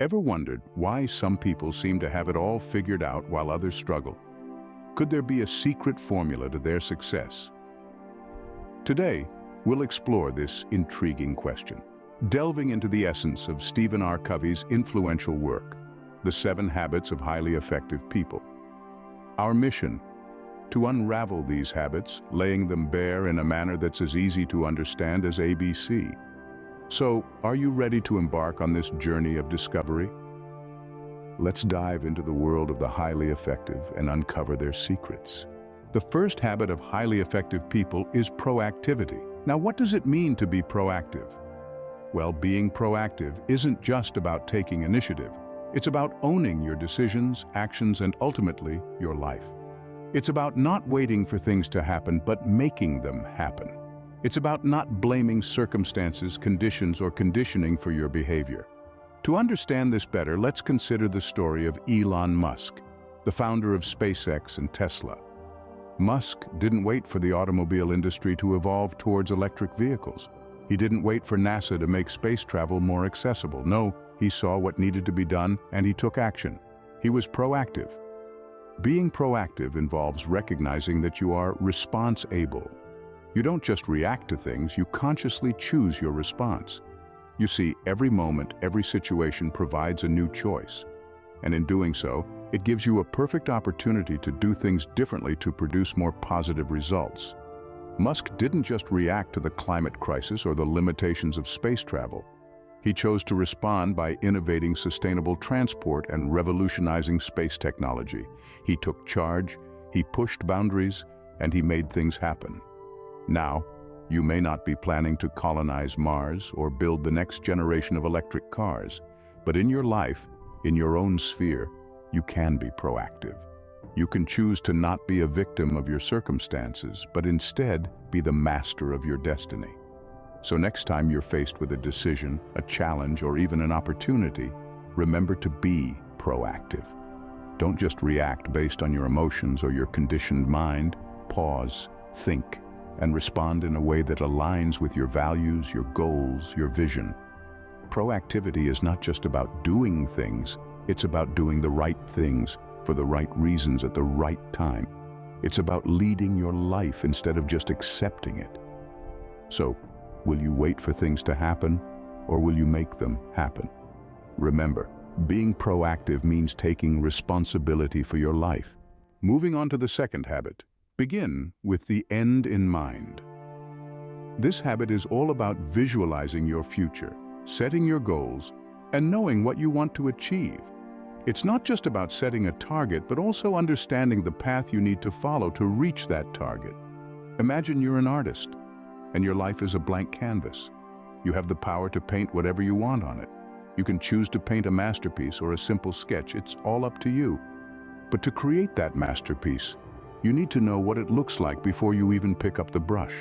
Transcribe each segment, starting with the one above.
Ever wondered why some people seem to have it all figured out while others struggle? Could there be a secret formula to their success? Today, we'll explore this intriguing question, delving into the essence of Stephen R. Covey's influential work, The 7 Habits of Highly Effective People. Our mission: to unravel these habits, laying them bare in a manner that's as easy to understand as ABC. So, are you ready to embark on this journey of discovery? Let's dive into the world of the highly effective and uncover their secrets. The first habit of highly effective people is proactivity. Now, what does it mean to be proactive? Well, being proactive isn't just about taking initiative. It's about owning your decisions, actions, and ultimately, your life. It's about not waiting for things to happen, but making them happen. It's about not blaming circumstances, conditions, or conditioning for your behavior. To understand this better, let's consider the story of Elon Musk, the founder of SpaceX and Tesla. Musk didn't wait for the automobile industry to evolve towards electric vehicles. He didn't wait for NASA to make space travel more accessible. No, he saw what needed to be done and he took action. He was proactive. Being proactive involves recognizing that you are response-able. You don't just react to things, you consciously choose your response. You see, every moment, every situation provides a new choice. And in doing so, it gives you a perfect opportunity to do things differently to produce more positive results. Musk didn't just react to the climate crisis or the limitations of space travel. He chose to respond by innovating sustainable transport and revolutionizing space technology. He took charge, he pushed boundaries, and he made things happen. Now, you may not be planning to colonize Mars or build the next generation of electric cars, but in your life, in your own sphere, you can be proactive. You can choose to not be a victim of your circumstances, but instead be the master of your destiny. So next time you're faced with a decision, a challenge, or even an opportunity, remember to be proactive. Don't just react based on your emotions or your conditioned mind. Pause, think, and respond in a way that aligns with your values, your goals, your vision. Proactivity is not just about doing things, it's about doing the right things for the right reasons at the right time. It's about leading your life instead of just accepting it. So, will you wait for things to happen, or will you make them happen? Remember, being proactive means taking responsibility for your life. Moving on to the second habit. Begin with the end in mind. This habit is all about visualizing your future, setting your goals, and knowing what you want to achieve. It's not just about setting a target, but also understanding the path you need to follow to reach that target. Imagine you're an artist, and your life is a blank canvas. You have the power to paint whatever you want on it. You can choose to paint a masterpiece or a simple sketch. It's all up to you. But to create that masterpiece, you need to know what it looks like before you even pick up the brush.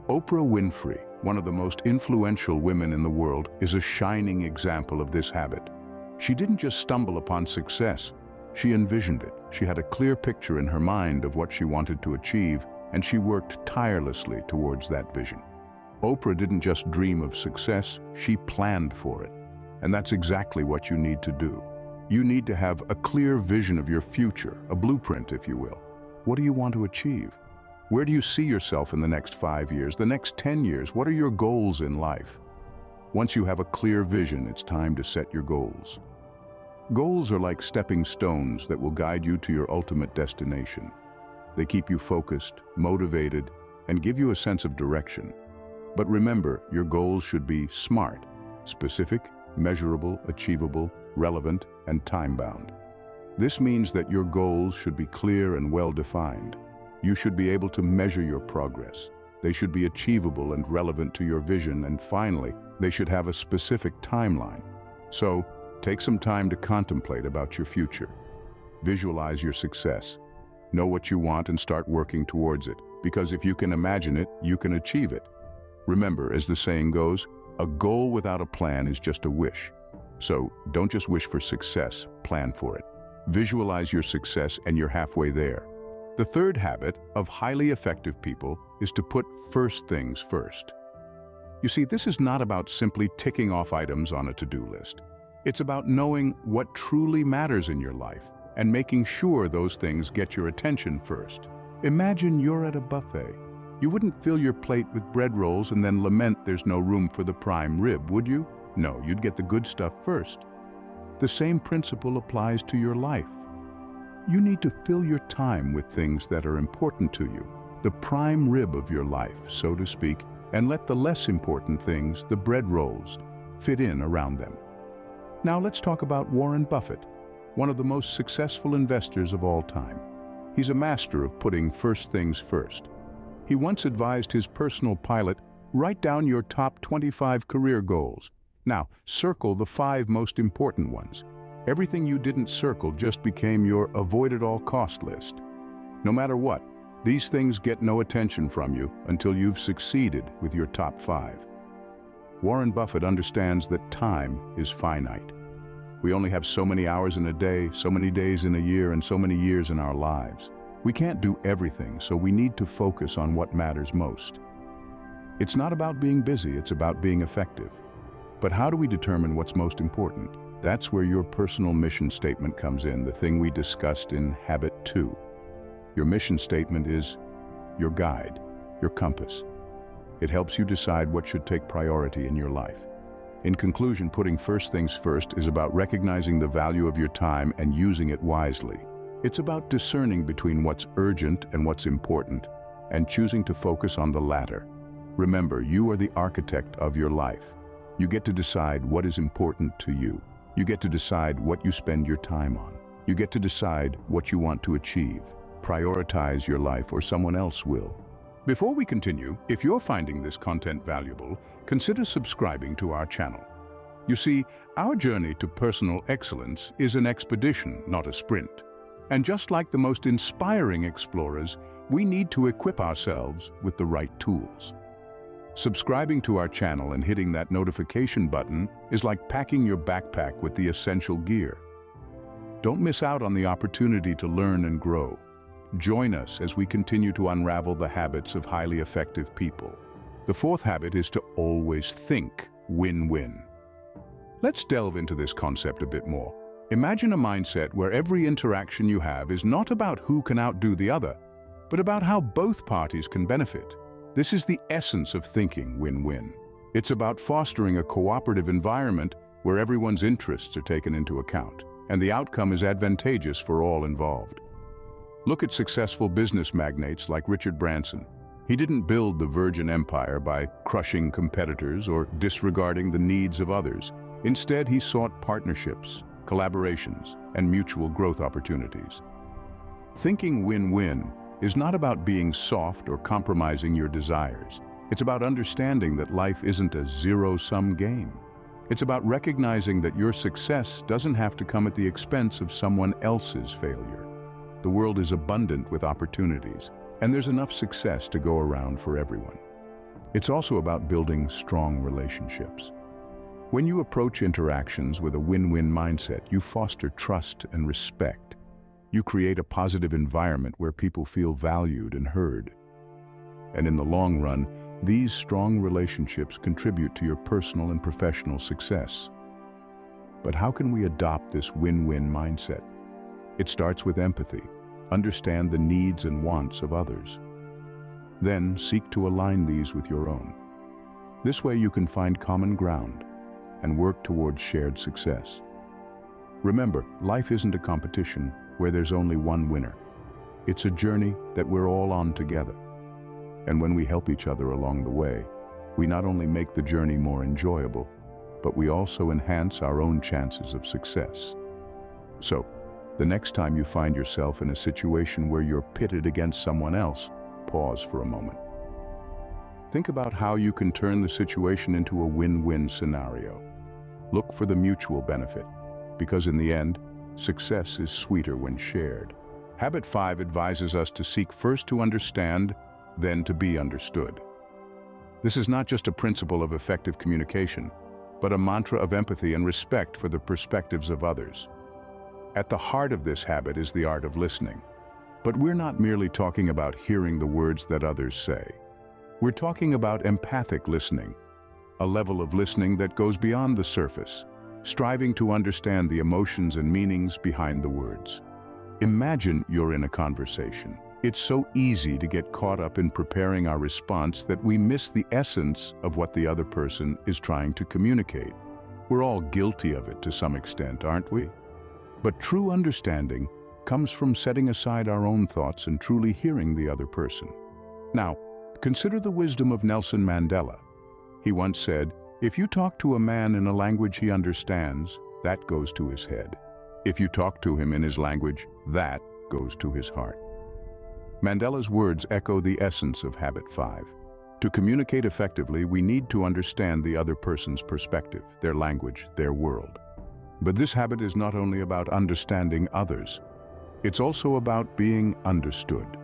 Oprah Winfrey, one of the most influential women in the world, is a shining example of this habit. She didn't just stumble upon success, she envisioned it. She had a clear picture in her mind of what she wanted to achieve, and she worked tirelessly towards that vision. Oprah didn't just dream of success, she planned for it. And that's exactly what you need to do. You need to have a clear vision of your future, a blueprint, if you will. What do you want to achieve? Where do you see yourself in the next 5 years, the next 10 years? What are your goals in life? Once you have a clear vision, it's time to set your goals. Goals are like stepping stones that will guide you to your ultimate destination. They keep you focused, motivated, and give you a sense of direction. But remember, your goals should be SMART, specific, measurable, achievable, relevant, and time-bound. This means that your goals should be clear and well-defined. You should be able to measure your progress. They should be achievable and relevant to your vision, and finally, they should have a specific timeline. So, take some time to contemplate about your future. Visualize your success. Know what you want and start working towards it, because if you can imagine it, you can achieve it. Remember, as the saying goes, a goal without a plan is just a wish. So, don't just wish for success, plan for it. Visualize your success and you're halfway there. The third habit of highly effective people is to put first things first. You see, this is not about simply ticking off items on a to-do list. It's about knowing what truly matters in your life and making sure those things get your attention first. Imagine you're at a buffet. You wouldn't fill your plate with bread rolls and then lament there's no room for the prime rib, would you? No, you'd get the good stuff first. The same principle applies to your life. You need to fill your time with things that are important to you, the prime rib of your life, so to speak, and let the less important things, the bread rolls, fit in around them. Now let's talk about Warren Buffett, one of the most successful investors of all time. He's a master of putting first things first. He once advised his personal pilot, write down your top 25 career goals. Now, circle the 5 most important ones. Everything you didn't circle just became your avoid-at-all-cost list. No matter what, these things get no attention from you until you've succeeded with your top 5. Warren Buffett understands that time is finite. We only have so many hours in a day, so many days in a year, and so many years in our lives. We can't do everything, so we need to focus on what matters most. It's not about being busy, it's about being effective. But how do we determine what's most important? That's where your personal mission statement comes in, the thing we discussed in Habit 2. Your mission statement is your guide, your compass. It helps you decide what should take priority in your life. In conclusion, putting first things first is about recognizing the value of your time and using it wisely. It's about discerning between what's urgent and what's important, and choosing to focus on the latter. Remember, you are the architect of your life. You get to decide what is important to you. You get to decide what you spend your time on. You get to decide what you want to achieve. Prioritize your life or someone else will. Before we continue, if you're finding this content valuable, consider subscribing to our channel. You see, our journey to personal excellence is an expedition, not a sprint. And just like the most inspiring explorers, we need to equip ourselves with the right tools. Subscribing to our channel and hitting that notification button is like packing your backpack with the essential gear. Don't miss out on the opportunity to learn and grow. Join us as we continue to unravel the habits of highly effective people. The 4th habit is to always think win-win. Let's delve into this concept a bit more. Imagine a mindset where every interaction you have is not about who can outdo the other, but about how both parties can benefit. This is the essence of thinking win-win. It's about fostering a cooperative environment where everyone's interests are taken into account, and the outcome is advantageous for all involved. Look at successful business magnates like Richard Branson. He didn't build the Virgin Empire by crushing competitors or disregarding the needs of others. Instead, he sought partnerships, collaborations, and mutual growth opportunities. Thinking win-win is not about being soft or compromising your desires. It's about understanding that life isn't a zero-sum game. It's about recognizing that your success doesn't have to come at the expense of someone else's failure. The world is abundant with opportunities, and there's enough success to go around for everyone. It's also about building strong relationships. When you approach interactions with a win-win mindset, you foster trust and respect. You create a positive environment where people feel valued and heard. And in the long run, these strong relationships contribute to your personal and professional success. But how can we adopt this win-win mindset? It starts with empathy. Understand the needs and wants of others. Then seek to align these with your own. This way you can find common ground and work towards shared success. Remember, life isn't a competition where there's only one winner. It's a journey that we're all on together. And when we help each other along the way, we not only make the journey more enjoyable, but we also enhance our own chances of success. So, the next time you find yourself in a situation where you're pitted against someone else, pause for a moment. Think about how you can turn the situation into a win-win scenario. Look for the mutual benefit, because in the end, success is sweeter when shared. Habit 5 advises us to seek first to understand, then to be understood. This is not just a principle of effective communication, but a mantra of empathy and respect for the perspectives of others. At the heart of this habit is the art of listening. But we're not merely talking about hearing the words that others say. We're talking about empathic listening, a level of listening that goes beyond the surface, striving to understand the emotions and meanings behind the words. Imagine you're in a conversation. It's so easy to get caught up in preparing our response that we miss the essence of what the other person is trying to communicate. We're all guilty of it to some extent, aren't we? But true understanding comes from setting aside our own thoughts and truly hearing the other person. Now, consider the wisdom of Nelson Mandela. He once said, "If you talk to a man in a language he understands, that goes to his head. If you talk to him in his language, that goes to his heart." Mandela's words echo the essence of Habit 5. To communicate effectively, we need to understand the other person's perspective, their language, their world. But this habit is not only about understanding others, it's also about being understood.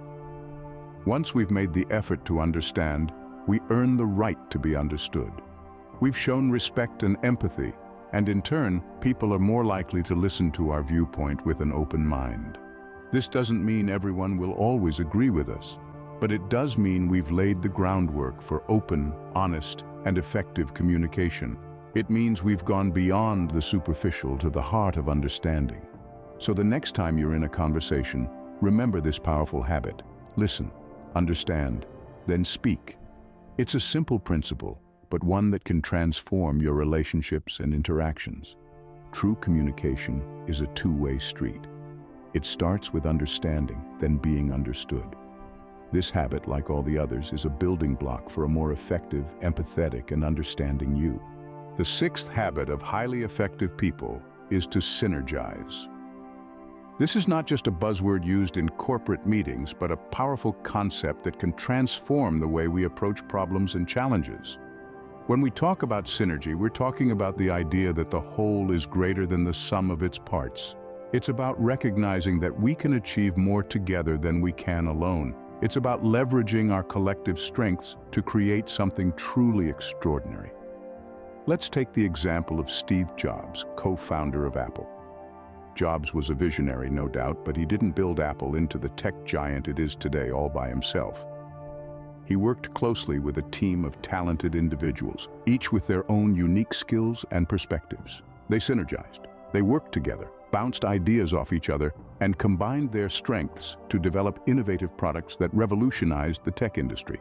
Once we've made the effort to understand, we earn the right to be understood. We've shown respect and empathy, and in turn, people are more likely to listen to our viewpoint with an open mind. This doesn't mean everyone will always agree with us, but it does mean we've laid the groundwork for open, honest, and effective communication. It means we've gone beyond the superficial to the heart of understanding. So the next time you're in a conversation, remember this powerful habit. Listen, understand, then speak. It's a simple principle, but one that can transform your relationships and interactions. True communication is a two-way street. It starts with understanding, then being understood. This habit, like all the others, is a building block for a more effective, empathetic, and understanding you. The sixth habit of highly effective people is to synergize. This is not just a buzzword used in corporate meetings, but a powerful concept that can transform the way we approach problems and challenges. When we talk about synergy, we're talking about the idea that the whole is greater than the sum of its parts. It's about recognizing that we can achieve more together than we can alone. It's about leveraging our collective strengths to create something truly extraordinary. Let's take the example of Steve Jobs, co-founder of Apple. Jobs was a visionary, no doubt, but he didn't build Apple into the tech giant it is today all by himself. He worked closely with a team of talented individuals, each with their own unique skills and perspectives. They synergized. They worked together, bounced ideas off each other, and combined their strengths to develop innovative products that revolutionized the tech industry.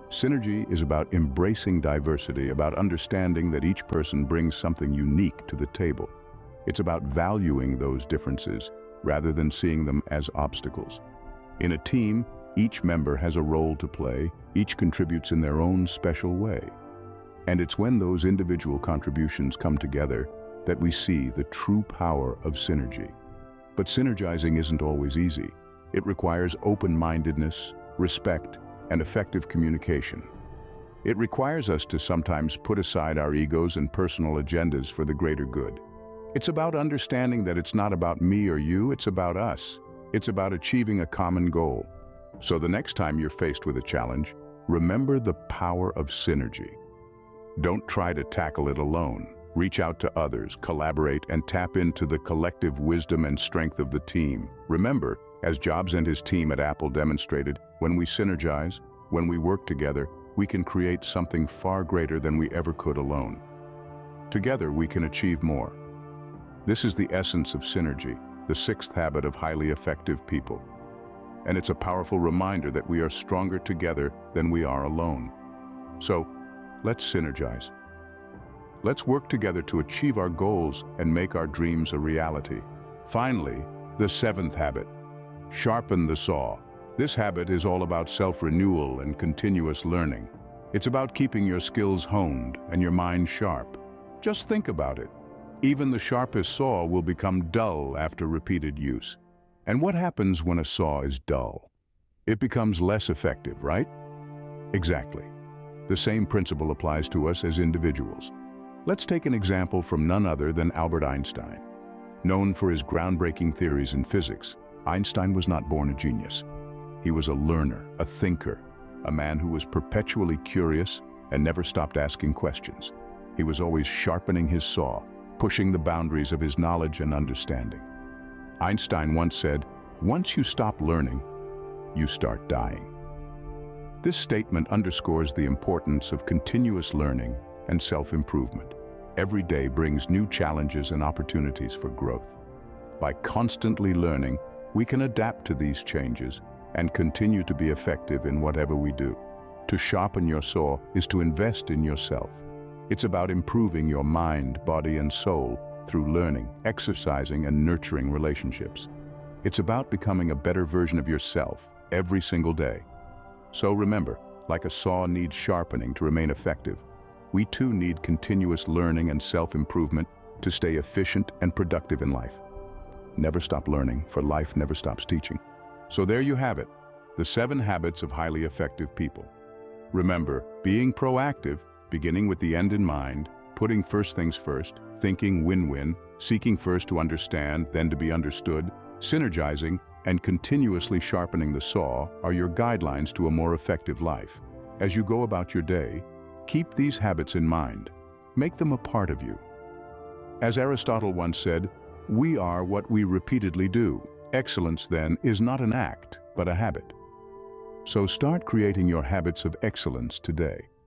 Synergy is about embracing diversity, about understanding that each person brings something unique to the table. It's about valuing those differences rather than seeing them as obstacles. In a team, each member has a role to play, each contributes in their own special way. And it's when those individual contributions come together that we see the true power of synergy. But synergizing isn't always easy. It requires open-mindedness, respect, and effective communication. It requires us to sometimes put aside our egos and personal agendas for the greater good. It's about understanding that it's not about me or you, it's about us. It's about achieving a common goal. So the next time you're faced with a challenge, remember the power of synergy. Don't try to tackle it alone. Reach out to others, collaborate, and tap into the collective wisdom and strength of the team. Remember, as Jobs and his team at Apple demonstrated, when we synergize, when we work together, we can create something far greater than we ever could alone. Together, we can achieve more. This is the essence of synergy, the sixth habit of highly effective people. And it's a powerful reminder that we are stronger together than we are alone. So, let's synergize. Let's work together to achieve our goals and make our dreams a reality. Finally, the seventh habit, sharpen the saw. This habit is all about self-renewal and continuous learning. It's about keeping your skills honed and your mind sharp. Just think about it. Even the sharpest saw will become dull after repeated use. And what happens when a saw is dull? It becomes less effective, right? Exactly. The same principle applies to us as individuals. Let's take an example from none other than Albert Einstein. Known for his groundbreaking theories in physics, Einstein was not born a genius. He was a learner, a thinker, a man who was perpetually curious and never stopped asking questions. He was always sharpening his saw, pushing the boundaries of his knowledge and understanding. Einstein once said, "Once you stop learning, you start dying." This statement underscores the importance of continuous learning and self-improvement. Every day brings new challenges and opportunities for growth. By constantly learning, we can adapt to these changes and continue to be effective in whatever we do. To sharpen your saw is to invest in yourself. It's about improving your mind, body, and soul through learning, exercising, and nurturing relationships. It's about becoming a better version of yourself every single day. So remember, like a saw needs sharpening to remain effective, we too need continuous learning and self-improvement to stay efficient and productive in life. Never stop learning, for life never stops teaching. So there you have it, the 7 habits of highly effective people. Remember, being proactive, beginning with the end in mind, putting first things first, thinking win-win, seeking first to understand, then to be understood, synergizing, and continuously sharpening the saw are your guidelines to a more effective life. As you go about your day, keep these habits in mind. Make them a part of you. As Aristotle once said, we are what we repeatedly do. Excellence, then, is not an act, but a habit. So start creating your habits of excellence today.